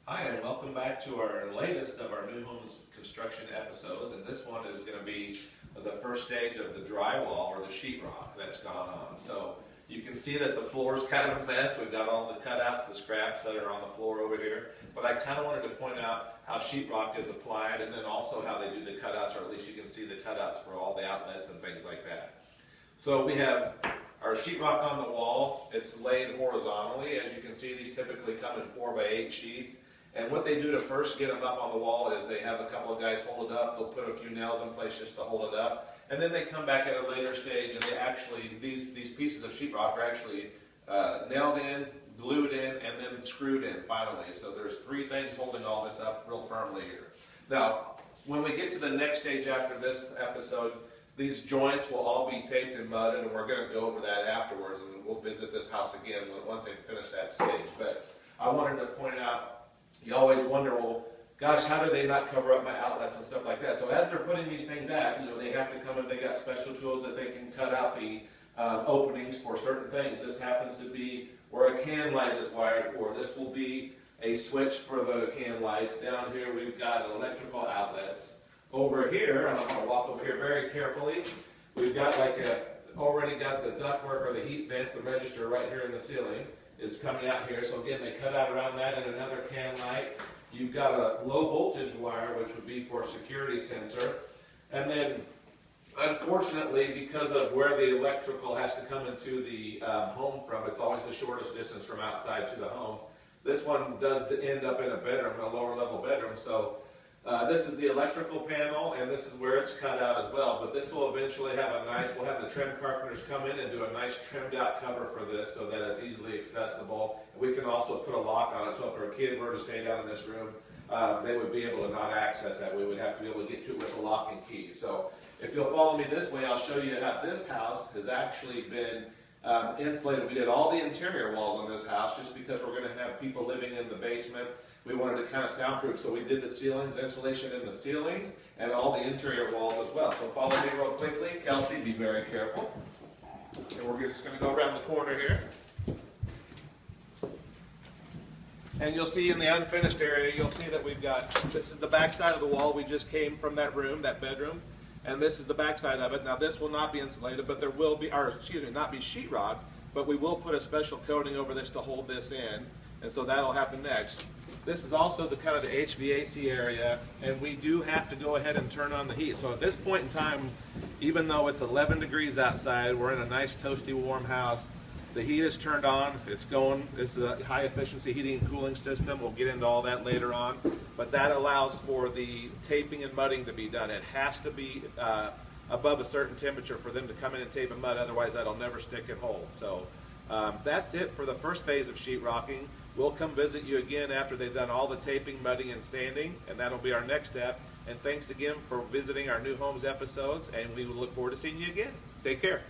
Hi, and welcome back to our latest of our new homes construction episodes, and this one is going to be the first stage of the drywall or the sheetrock that's gone on. So you can see that the floor is kind of a mess. We've got all the cutouts, the scraps that are on the floor over here, but I kind of wanted to point out how sheetrock is applied and then also how they do the cutouts, or at least you can see the cutouts for all the outlets and things like that. So we have our sheetrock on the wall. It's laid horizontally. As you can see, these typically come in 4x8 sheets. And what they do to first get them up on the wall is they have a couple of guys hold it up. They'll put a few nails in place just to hold it up. And then they come back at a later stage and they actually, these pieces of sheetrock are actually nailed in, glued in, and then screwed in finally. So there's three things holding all this up real firmly here. Now, when we get to the next stage after this episode, these joints will all be taped and mudded, and we're going to go over that afterwards, and we'll visit this house again once they finish that stage. But I wanted to point out, you always wonder, well, gosh, how do they not cover up my outlets and stuff like that? So as they're putting these things out, they have to come in, they got special tools that they can cut out the openings for certain things. This happens to be where a can light is wired for. This will be a switch for the can lights. Down here we've got electrical outlets. Over here, I'm going to walk over here very carefully. We've got already got the ductwork or the heat vent, the register right here in the ceiling is coming out here. So again, they cut out around that and another can light. You've got a low voltage wire, which would be for a security sensor. And then, unfortunately, because of where the electrical has to come into the home from, it's always the shortest distance from outside to the home. This one does end up in a bedroom, a lower level bedroom. So this is the electrical panel, and this is where it's cut out as well. But this will eventually have we'll have the trim carpenters come in and do a nice trimmed out cover for this so that it's easily accessible. We can also put a lock on it, so if a kid were to stay down in this room, they would be able to not access that. We would have to be able to get to it with a lock and key. So if you'll follow me this way, I'll show you how this house has actually been insulated. We did all the interior walls on this house just because we're going to have people living in the basement. We wanted to kind of soundproof, so we did the ceilings, insulation in the ceilings, and all the interior walls as well. So follow me real quickly. Kelsey, be very careful. And we're just going to go around the corner here. And you'll see in the unfinished area, you'll see that we've got, this is the back side of the wall. We just came from that room, that bedroom. And this is the back side of it. Now this will not be insulated, but there will be, or excuse me, not be sheetrock, but we will put a special coating over this to hold this in. And so that'll happen next. This is also the kind of the HVAC area, and we do have to go ahead and turn on the heat. So at this point in time, even though it's 11 degrees outside, we're in a nice toasty warm house. The heat is turned on, it's going, it's a high efficiency heating and cooling system. We'll get into all that later on. But that allows for the taping and mudding to be done. It has to be above a certain temperature for them to come in and tape and mud, otherwise that'll never stick and hold. So that's it for the first phase of sheetrocking. We'll come visit you again after they've done all the taping, mudding, and sanding, and that'll be our next step. And thanks again for visiting our New Homes episodes, and we will look forward to seeing you again. Take care.